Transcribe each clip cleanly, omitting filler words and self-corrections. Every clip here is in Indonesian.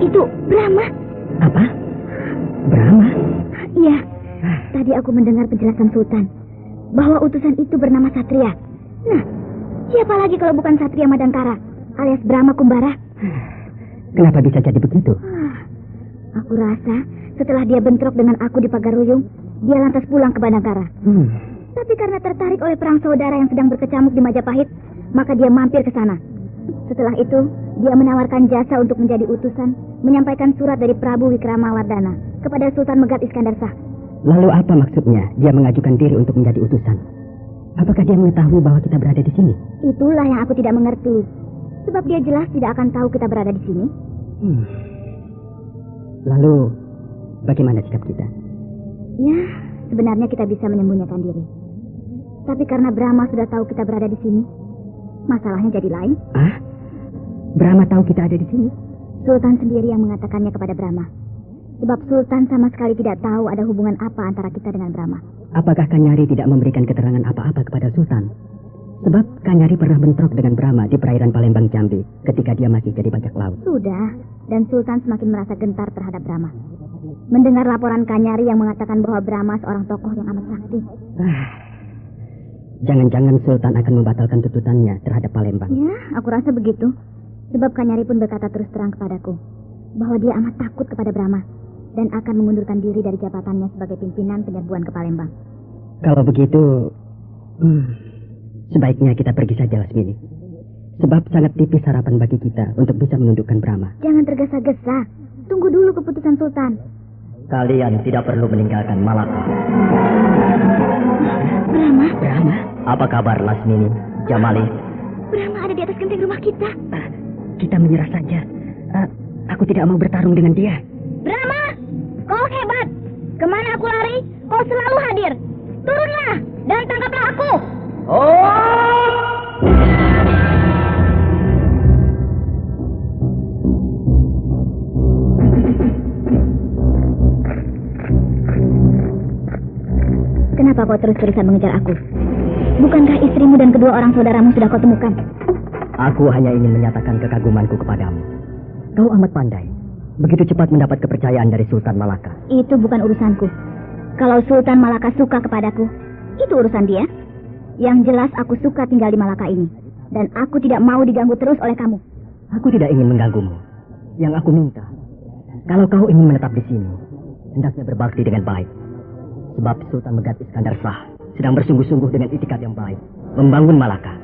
Itu Brahma. Apa? Brahma? Iya. Tadi aku mendengar penjelasan Sultan bahwa utusan itu bernama Satria. Nah, siapa lagi kalau bukan Satria Madangkara alias Brahma Kumbara? Kenapa bisa jadi begitu? Aku rasa setelah dia bentrok dengan aku di Pagaruyung, dia lantas pulang ke Madangkara. Tapi karena tertarik oleh perang saudara yang sedang berkecamuk di Majapahit, maka dia mampir ke sana. Setelah itu, dia menawarkan jasa untuk menjadi utusan, menyampaikan surat dari Prabu Wikramawardhana kepada Sultan Megat Iskandar Shah. Lalu apa maksudnya dia mengajukan diri untuk menjadi utusan? Apakah dia mengetahui bahwa kita berada di sini? Itulah yang aku tidak mengerti. Sebab dia jelas tidak akan tahu kita berada di sini. Lalu, bagaimana sikap kita? Ya, sebenarnya kita bisa menyembunyikan diri. Tapi karena Brahma sudah tahu kita berada di sini, masalahnya jadi lain. Brahma tahu kita ada di sini? Sultan sendiri yang mengatakannya kepada Brahma. Sebab Sultan sama sekali tidak tahu ada hubungan apa antara kita dengan Brahma. Apakah Kanyari tidak memberikan keterangan apa-apa kepada Sultan? Sebab Kanyari pernah bentrok dengan Brahma di perairan Palembang Jambi ketika dia masih jadi bajak laut. Sudah, dan Sultan semakin merasa gentar terhadap Brahma. Mendengar laporan Kanyari yang mengatakan bahwa Brahma seorang tokoh yang amat sakti. Jangan-jangan Sultan akan membatalkan tuntutannya terhadap Palembang. Ya, aku rasa begitu. Sebab Kanyari pun berkata terus terang kepadaku bahwa dia amat takut kepada Brahma dan akan mengundurkan diri dari jabatannya sebagai pimpinan penyerbuan ke Palembang. Kalau begitu, sebaiknya kita pergi saja, Lasmini. Sebab sangat tipis harapan bagi kita untuk bisa menundukkan Brahma. Jangan tergesa-gesa. Tunggu dulu keputusan Sultan. Kalian tidak perlu meninggalkan Malaka. Brahma? Apa kabar, Lasmini, Jamali? Brahma ada di atas genteng rumah kita. Kita menyerah saja. Aku tidak mau bertarung dengan dia. Brahma, kau hebat. Kemana aku lari, kau selalu hadir. Turunlah dan tangkaplah aku. Kenapa kau terus-terusan mengejar aku? Bukankah istrimu dan kedua orang saudaramu sudah kau temukan? Aku hanya ingin menyatakan kekagumanku kepadamu. Kau amat pandai. Begitu cepat mendapat kepercayaan dari Sultan Malaka. Itu bukan urusanku. Kalau Sultan Malaka suka kepadaku, itu urusan dia. Yang jelas aku suka tinggal di Malaka ini. Dan aku tidak mau diganggu terus oleh kamu. Aku tidak ingin mengganggumu. Yang aku minta, kalau kau ingin menetap di sini, hendaknya berbakti dengan baik. Sebab Sultan Megat Iskandar Shah sedang bersungguh-sungguh dengan itikad yang baik membangun Malaka.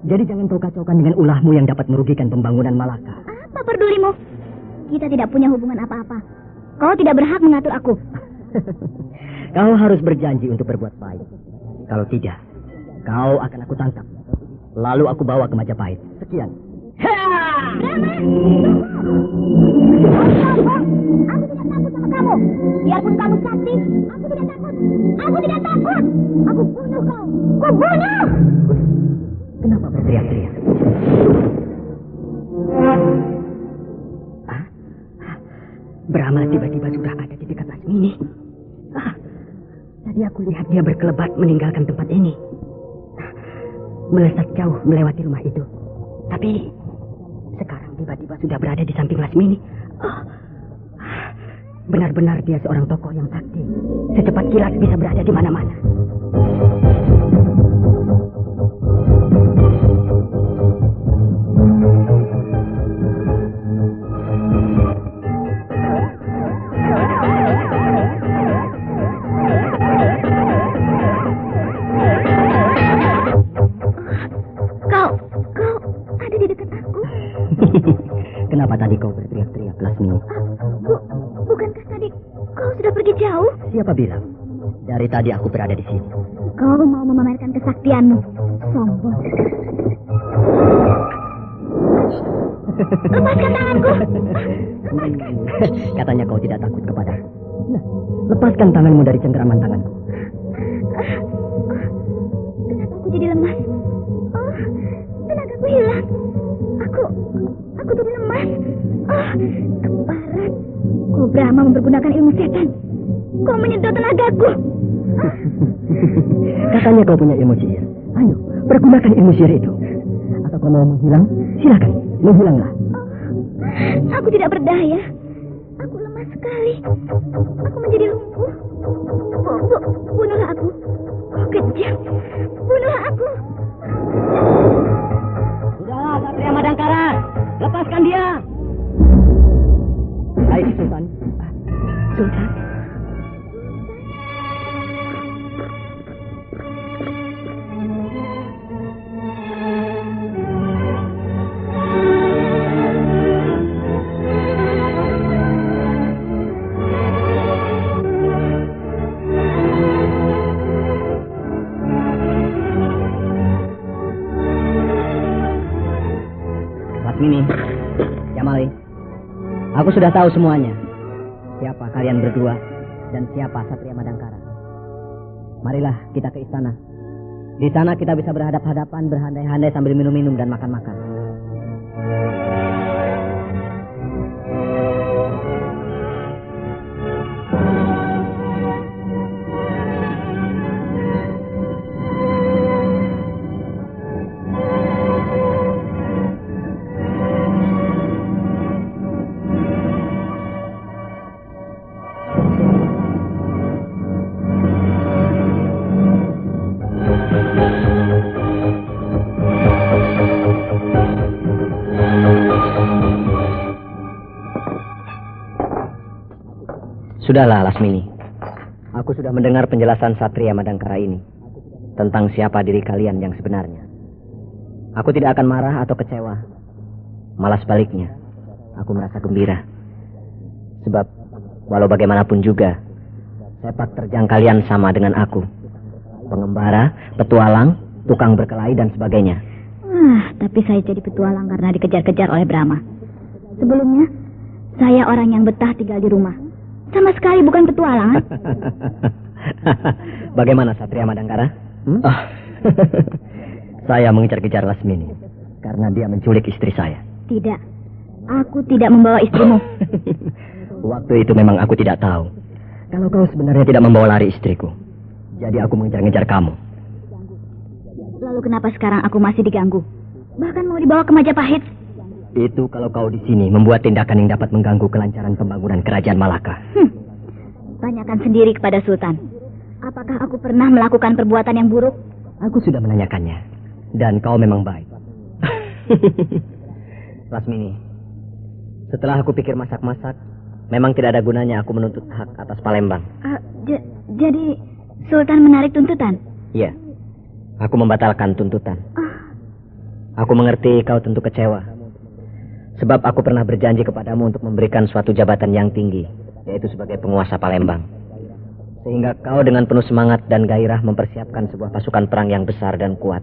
Jadi jangan kau kacaukan dengan ulahmu yang dapat merugikan pembangunan Malaka. Apa pedulimu? Kita tidak punya hubungan apa-apa. Kau tidak berhak mengatur aku. Kau harus berjanji untuk berbuat baik. Kalau tidak, kau akan aku tangkap. Lalu aku bawa ke Majapahit. Sekian. Aku tidak takut sama kamu. Biarpun kamu sakti, aku tidak takut. Aku tidak takut. Aku bunuh kau. Aku bunuh. Kenapa berteriak-teriak? Brahma tiba-tiba sudah ada di dekat Lasmini. Tadi aku lihat dia berkelebat meninggalkan tempat ini. Melesat jauh melewati rumah itu. Tapi sekarang tiba-tiba sudah berada di samping Lasmini. Benar-benar dia seorang tokoh yang sakti. Secepat kilat bisa berada di mana-mana. Kenapa tadi kau berteriak-teriak, Lasmini? Bukankah tadi kau sudah pergi jauh? Siapa bilang? Dari tadi aku berada di sini. Kau mau memamerkan kesaktianmu. Sombong. Lepaskan tanganku. Lepaskan. Katanya kau tidak takut kepadaku. Nah, lepaskan tanganmu dari cengkeraman tanganku. Kenapa aku jadi lemas? Tenagaku hilang. Aku jadi lemas. Keparat. Kau Brahma mempergunakan ilmu setan. Kau menyedot tenagaku. Katanya kau punya ilmu sihir. Ayo, pergunakan ilmu sihir itu. Atau kau mau menghilang? Silakan, menghilanglah. Aku tidak berdaya. Aku lemah sekali. Aku menjadi lumpuh. Bunuhlah aku. Kau kejam. Bunuhlah aku. Sudahlah, Satria Madangkara. Lepaskan dia. Hai, Sultan. Sultan. Lasmini, Jamali, aku sudah tahu semuanya. Siapa kalian berdua dan siapa Satria Madangkara. Marilah kita ke istana. Di sana kita bisa berhadap-hadapan, berhandai-handai sambil minum-minum dan makan-makan. Sudahlah, Lasmini. Aku sudah mendengar penjelasan Satria Madangkara ini tentang siapa diri kalian yang sebenarnya. Aku tidak akan marah atau kecewa. Malah sebaliknya, aku merasa gembira. Sebab, walau bagaimanapun juga, sepak terjang kalian sama dengan aku. Pengembara, petualang, tukang berkelahi, dan sebagainya. Tapi saya jadi petualang karena dikejar-kejar oleh Brahma. Sebelumnya, saya orang yang betah tinggal di rumah. Sama sekali bukan petualangan. Bagaimana Satria Madangkara? Saya mengejar-kejar Lasmini karena dia menculik istri saya. Tidak, aku tidak membawa istrimu. Waktu itu memang aku tidak tahu kalau kau sebenarnya tidak membawa lari istriku. Jadi aku mengejar-ngejar kamu. Lalu kenapa sekarang aku masih diganggu? Bahkan mau dibawa ke Majapahit. Itu kalau kau di sini membuat tindakan yang dapat mengganggu kelancaran pembangunan kerajaan Malaka. Tanyakan sendiri kepada Sultan. Apakah aku pernah melakukan perbuatan yang buruk? Aku sudah menanyakannya. Dan kau memang baik. Lasmini, setelah aku pikir masak-masak, memang tidak ada gunanya aku menuntut hak atas Palembang. Jadi Sultan menarik tuntutan? Iya, aku membatalkan tuntutan. Aku mengerti kau tentu kecewa. Sebab aku pernah berjanji kepadamu untuk memberikan suatu jabatan yang tinggi, yaitu sebagai penguasa Palembang. Sehingga kau dengan penuh semangat dan gairah mempersiapkan sebuah pasukan perang yang besar dan kuat.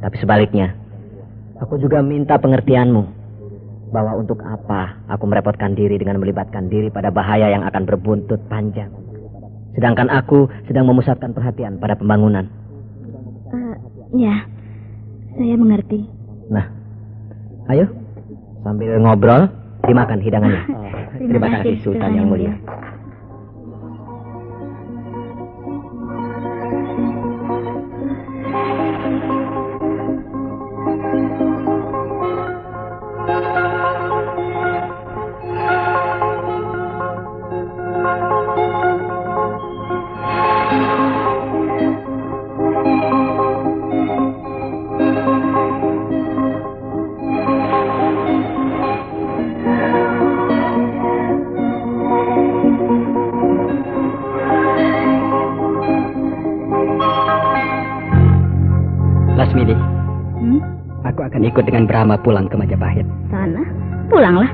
Tapi sebaliknya, aku juga minta pengertianmu bahwa untuk apa aku merepotkan diri dengan melibatkan diri pada bahaya yang akan berbuntut panjang. Sedangkan aku sedang memusatkan perhatian pada pembangunan. Ya, saya mengerti. Nah, ayo. Sambil ngobrol, dimakan hidangannya. Terima kasih Sultan yang mulia. Lasmini, aku akan ikut dengan Brahma pulang ke Majapahit. Sana? Pulanglah.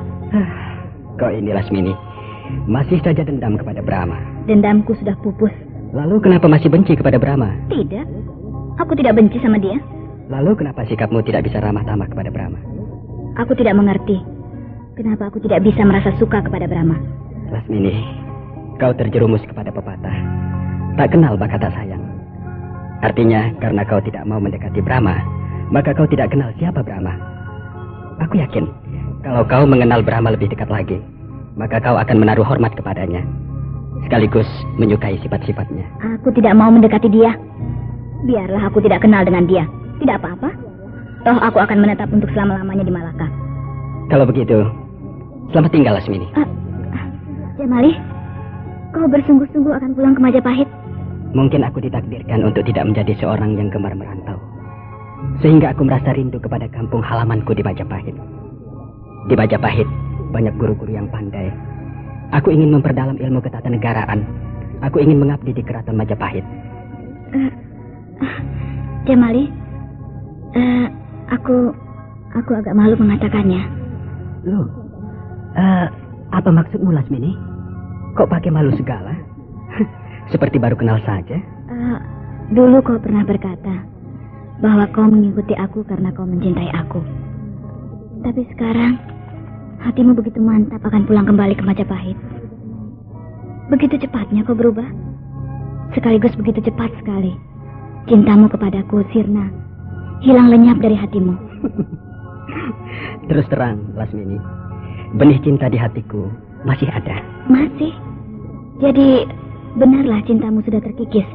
Kau ini Lasmini, masih saja dendam kepada Brahma. Dendamku sudah pupus. Lalu kenapa masih benci kepada Brahma? Tidak, aku tidak benci sama dia. Lalu kenapa sikapmu tidak bisa ramah tamah kepada Brahma? Aku tidak mengerti kenapa aku tidak bisa merasa suka kepada Brahma. Lasmini, kau terjerumus kepada pepatah tak kenal bakat tak sayang. Artinya, karena kau tidak mau mendekati Brahma, maka kau tidak kenal siapa Brahma. Aku yakin, kalau kau mengenal Brahma lebih dekat lagi, maka kau akan menaruh hormat kepadanya, sekaligus menyukai sifat-sifatnya. Aku tidak mau mendekati dia. Biarlah aku tidak kenal dengan dia. Tidak apa-apa. Toh aku akan menetap untuk selama-lamanya di Malaka. Kalau begitu, Selamat tinggal, Lasmini. Jamali, kau bersungguh-sungguh akan pulang ke Majapahit? Mungkin aku ditakdirkan untuk tidak menjadi seorang yang gemar merantau. Sehingga aku merasa rindu kepada kampung halamanku di Majapahit. Di Majapahit, banyak guru-guru yang pandai. Aku ingin memperdalam ilmu ketatanegaraan. Aku ingin mengabdi di keraton Majapahit. Jamali, aku agak malu mengatakannya. Loh, apa maksudmu, Lasmini? Kok pakai malu segala? Seperti baru kenal saja. Dulu kau pernah berkata bahwa kau mengikuti aku karena kau mencintai aku. Tapi sekarang hatimu begitu mantap akan pulang kembali ke Majapahit. Begitu cepatnya kau berubah. Sekaligus begitu cepat sekali cintamu kepadaku sirna, hilang lenyap dari hatimu. Terus terang, Lasmini, benih cinta di hatiku masih ada. Masih? Jadi benarlah cintamu sudah terkikis,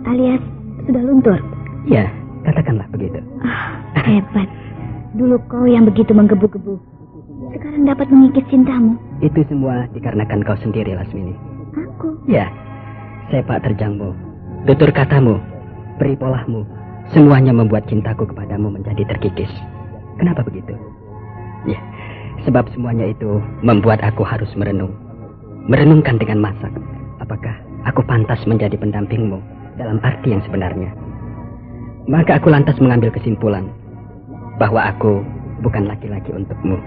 alias sudah luntur? Ya, katakanlah begitu. Hebat. Dulu kau yang begitu menggebu-gebu, sekarang dapat mengikis cintamu. Itu semua dikarenakan kau sendiri, Lasmini. Aku? Ya, sepak terjangmu, tutur katamu, peri polahmu, semuanya membuat cintaku kepadamu menjadi terkikis. Kenapa begitu? Ya, sebab semuanya itu membuat aku harus merenungkan dengan masak. Apakah aku pantas menjadi pendampingmu dalam arti yang sebenarnya? Maka aku lantas mengambil kesimpulan bahwa aku bukan laki-laki untukmu.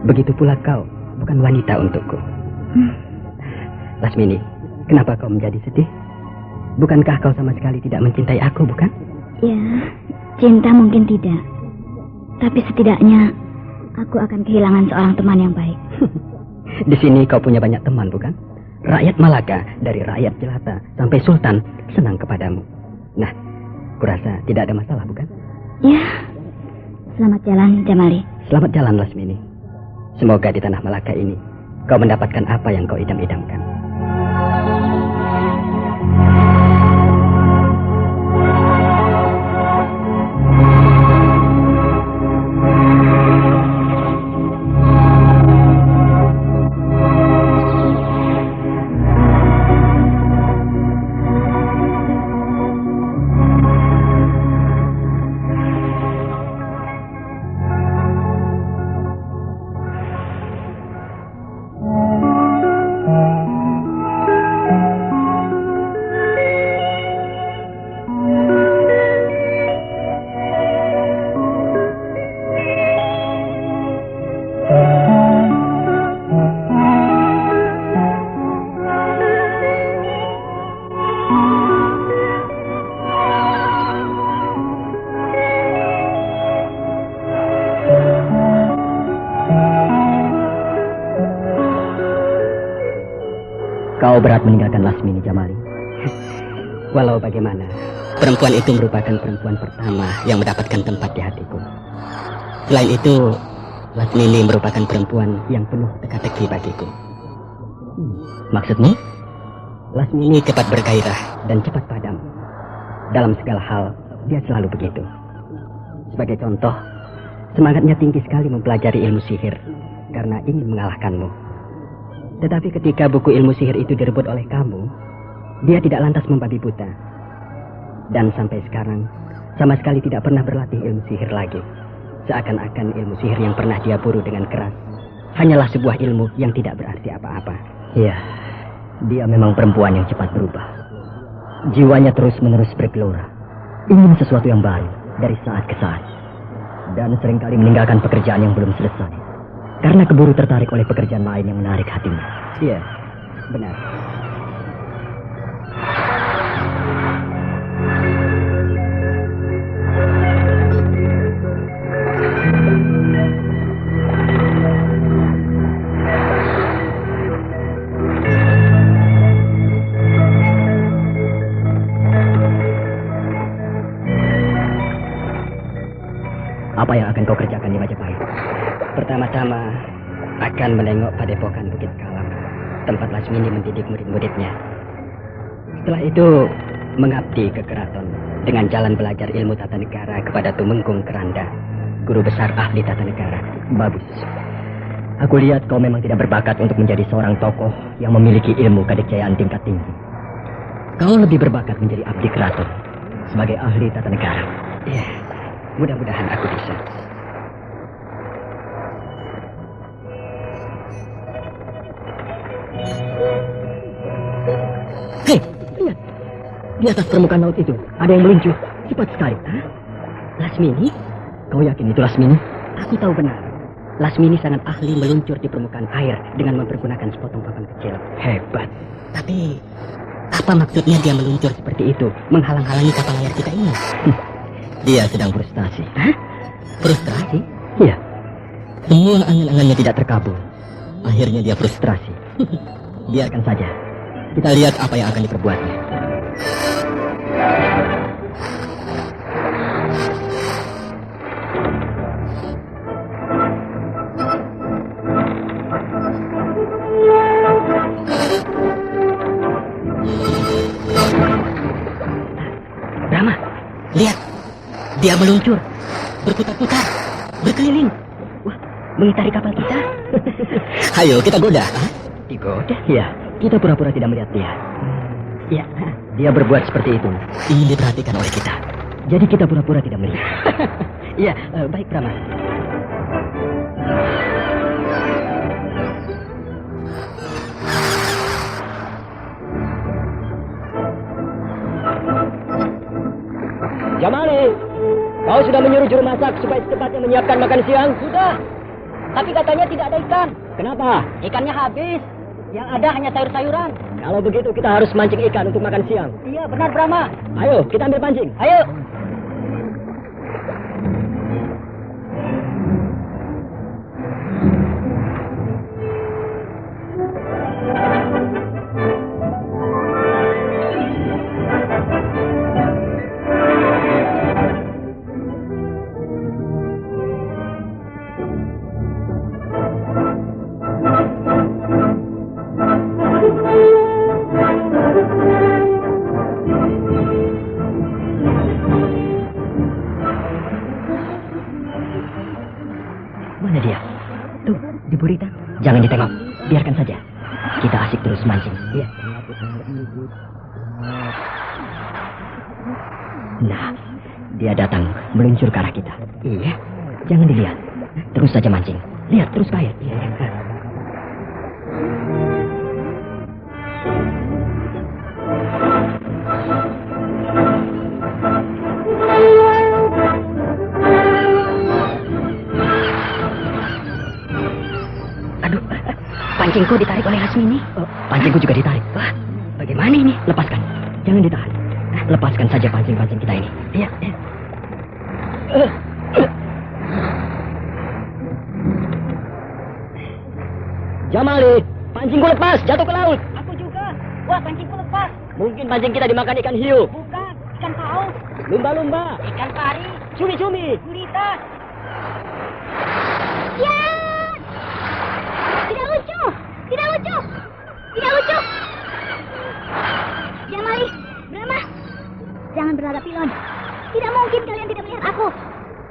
Begitu pula kau bukan wanita untukku. Lasmini, kenapa kau menjadi sedih? Bukankah kau sama sekali tidak mencintai aku, bukan? Ya, cinta mungkin tidak. Tapi setidaknya aku akan kehilangan seorang teman yang baik. Di sini kau punya banyak teman, bukan? Rakyat Malaka, dari rakyat jelata sampai sultan, senang kepadamu. Nah, kurasa tidak ada masalah, bukan? Ya, selamat jalan, Jamali. Selamat jalan, Lasmini. Semoga di tanah Malaka ini kau mendapatkan apa yang kau idam-idamkan. Kau berat meninggalkan Lasmini, Jamali. Walau bagaimana, perempuan itu merupakan perempuan pertama yang mendapatkan tempat di hatiku. Selain itu, Lasmini merupakan perempuan yang penuh teka-teki bagiku. Maksudmu? Lasmini cepat bergairah dan cepat padam. Dalam segala hal, dia selalu begitu. Sebagai contoh, semangatnya tinggi sekali mempelajari ilmu sihir karena ingin mengalahkanmu. Tetapi ketika buku ilmu sihir itu direbut oleh kamu, dia tidak lantas membabi buta. Dan sampai sekarang, sama sekali tidak pernah berlatih ilmu sihir lagi. Seakan-akan ilmu sihir yang pernah dia buru dengan keras hanyalah sebuah ilmu yang tidak berarti apa-apa. Iya, dia memang perempuan yang cepat berubah. Jiwanya terus-menerus bergelora, ingin sesuatu yang baru dari saat ke saat. Dan seringkali meninggalkan pekerjaan yang belum selesai karena keburu tertarik oleh pekerjaan lain yang menarik hatinya. Iya, benar. Apa yang akan kau kerjakan di Majapahit? Pertama-tama akan menengok padepokan Bukit Kalam, tempat Lasmini mendidik murid-muridnya. Setelah itu mengabdi ke keraton dengan jalan belajar ilmu tata negara kepada Tumenggung Keranda, guru besar ahli tata negara. Bagus. Aku lihat kau memang tidak berbakat untuk menjadi seorang tokoh yang memiliki ilmu kadikjayaan tingkat tinggi. Kau lebih berbakat menjadi abdi keraton sebagai ahli tata negara. Ya, mudah-mudahan aku bisa. Hei, lihat. Di atas permukaan laut itu ada yang meluncur. Cepat sekali. Hah? Lasmini? Kau yakin itu Lasmini? Aku tahu benar. Lasmini sangat ahli meluncur di permukaan air dengan mempergunakan sepotong papan kecil. Hebat. Tapi, apa maksudnya dia meluncur seperti itu, menghalang-halangi kapal layar kita ini? Dia sedang frustasi. Hah? Frustrasi? Iya. Semua angan-angannya tidak terkabul. Akhirnya dia frustrasi. Biarkan saja. Kita lihat apa yang akan diperbuatnya. Brahma, lihat. Dia meluncur, berputar-putar, berkeliling. Wah, mengitari kapal kita. Ayo, kita goda. Digoda? Ya, kita pura-pura tidak melihat dia. Ya, Dia berbuat seperti itu. Ingin diperhatikan oleh kita. Jadi kita pura-pura tidak melihat. ya, baik Brahma. Jamali, kau sudah menyuruh juru masak supaya secepatnya menyiapkan makan siang? Sudah. Tapi katanya tidak ada ikan. Kenapa? Ikannya habis. Yang ada hanya sayur-sayuran. Kalau begitu kita harus mancing ikan untuk makan siang. Iya, benar Brahma. Ayo, kita ambil pancing. Ayo. Mana dia? Tuh, di buritan. Jangan ditengok. Biarkan saja. Kita asik terus mancing. Iya. Nah, dia datang meluncur ke arah kita. Iya. Jangan dilihat. Terus saja mancing. Lihat terus ke air. Iya. Aduh, pancingku ditarik oleh Lasmini. Oh, pancingku juga ditarik. Wah, bagaimana ini? Lepaskan. Jangan ditahan. Lepaskan saja pancing-pancing kita ini. Iya. Jamali, pancingku lepas, jatuh ke laut. Aku juga. Wah, pancingku lepas. Mungkin pancing kita dimakan ikan hiu. Bukan, ikan paus, Lumba-lumba. ikan pari, Cumi-cumi. gurita. Ya! Tidak lucu! Tidak lucu! Tidak lucu! Jamali, Brahma, jangan berlagak pilon. Tidak mungkin kalian tidak melihat aku.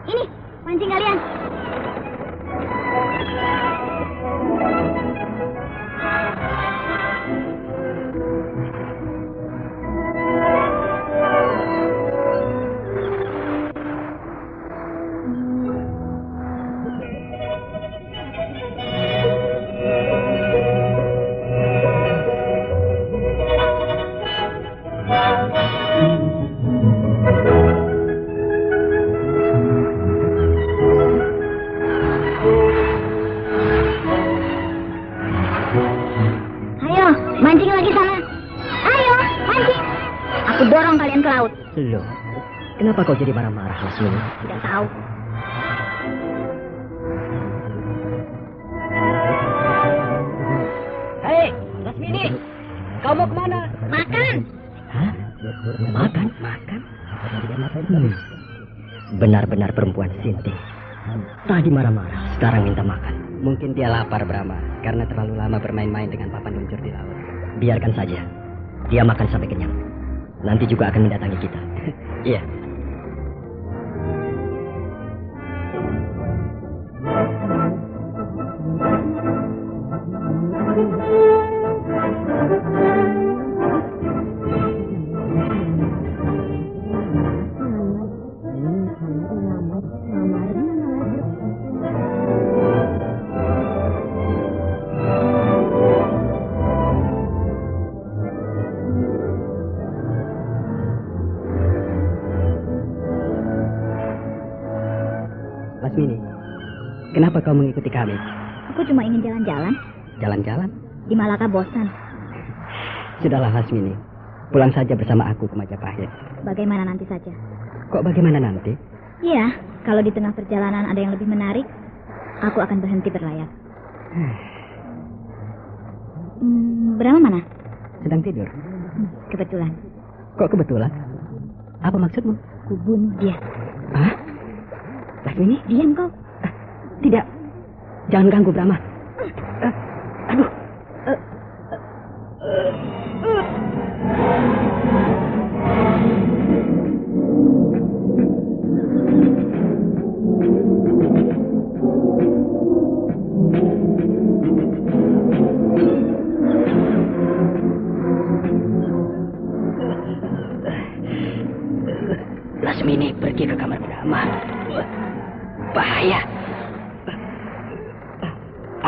Ini, pancing kalian. Ayo, mancing lagi sana. Ayo, mancing. Aku dorong kalian ke laut. Loh, kenapa kau jadi marah-marah, Lasmini? Tidak tahu. Hei, Lasmini, kau mau kemana? Makan. Hah? Makan? Makan? Benar-benar perempuan Sinti. Tadi marah-marah, sekarang minta makan. Mungkin dia lapar, Brahma, karena terlalu lama bermain-main dengan papan luncur di laut. Biarkan saja. Dia makan sampai kenyang. Nanti juga akan mendatangi kita. Iya. Lasmini, kenapa kau mengikuti kami? Aku cuma ingin jalan-jalan. Jalan-jalan? Di Malaka bosan. Sudahlah Lasmini, pulang saja bersama aku ke Majapahit. Bagaimana nanti saja? Kok bagaimana nanti? Iya, kalau di tengah perjalanan ada yang lebih menarik, aku akan berhenti berlayar. Brahma mana? Sedang tidur. Kebetulan. Kok kebetulan? Apa maksudmu? Ku bunuh dia. Hah? Lasmini? Diam kau. Tidak. Jangan ganggu Brahma. Aduh. Lasmini pergi ke kamar Brahma. Bahaya.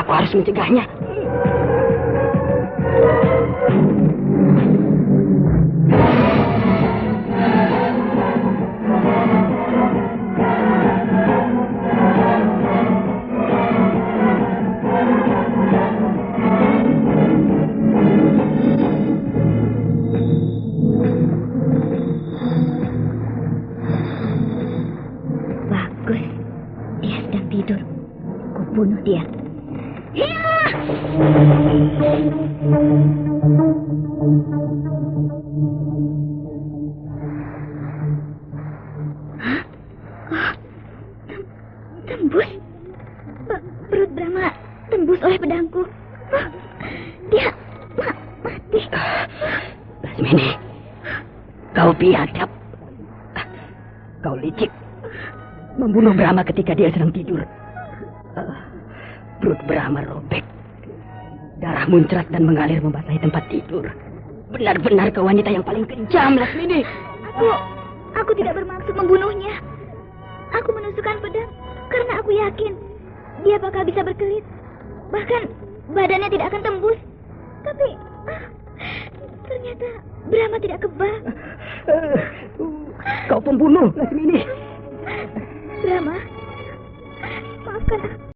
Aku harus mencegahnya. Bagus. Dia sedang tidur. Ku bunuh dia. Tembus. Perut Brahma tembus oleh pedangku. Dia mati. Lasmini, kau biadab. Kau licik. Membunuh Brahma ketika dia sedang tidur. Perut Brahma robek. Darah muncrat dan mengalir membasahi tempat tidur. Benar-benar kau wanita yang paling kejam, Lasmini. Aku tidak bermaksud membunuhnya. Aku menusukkan pedang karena aku yakin dia bakal bisa berkelit. Bahkan badannya tidak akan tembus. Tapi ternyata Brahma tidak kebal. Kau pembunuh, Lasmini. Brahma, maafkan aku.